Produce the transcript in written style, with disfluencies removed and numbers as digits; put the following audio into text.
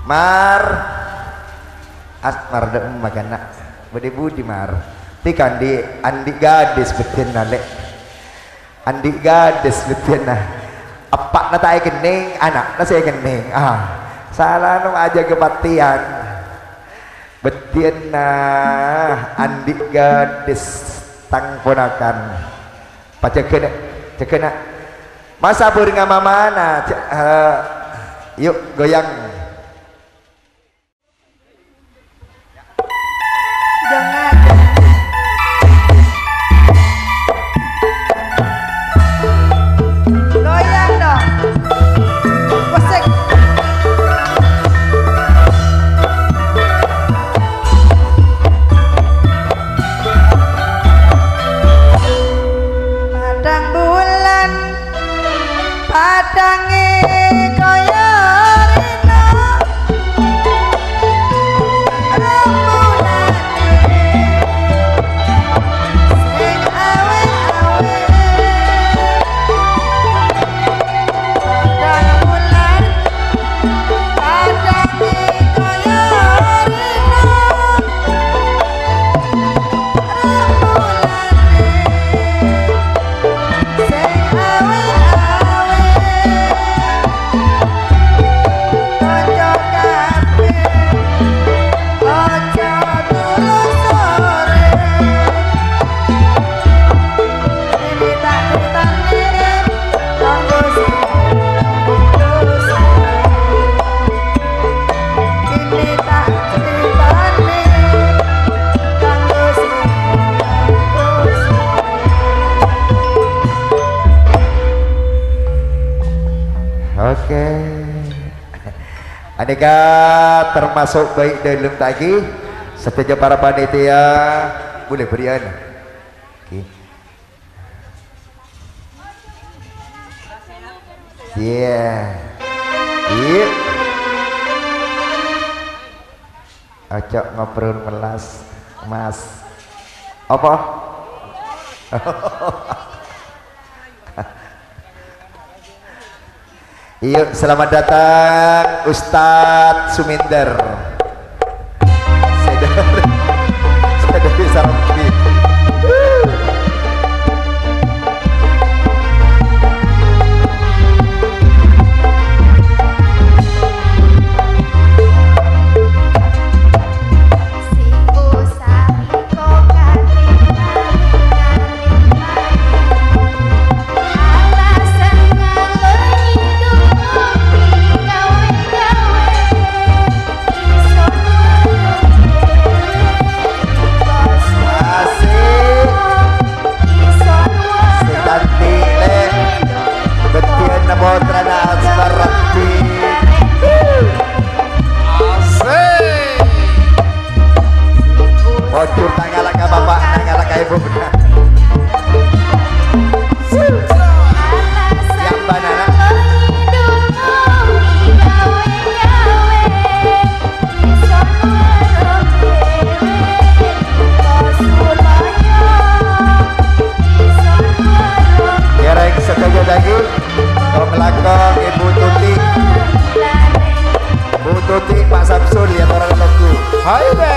Mar asmar dak magana budi budi mar tikan di andi gadis betin nalek andi gadis betin nah apa na tayo kening anak na saya kening salah nung aja kepatian betin nah andi gadis tang ponakan pacekena cekena masa beringa mamana yuk goyang jangan goyang dong wasik padang bulan padange kaya rina Oke, aneka termasuk baik dalam tadi setuju para panitia boleh berian. Oke. Iya. Acok ngobrol melas mas apa? Yuk, selamat datang Ustadz Suminder. Saya bisa rampi. Bocor tangalak ke bapak, tangalak ke ibu benar. Yang banana. Kereng setuju lagi. Kalau melakon Ibu Tuti, Bu Tuti, Pak Samsul, lihat orang lagu. Hai.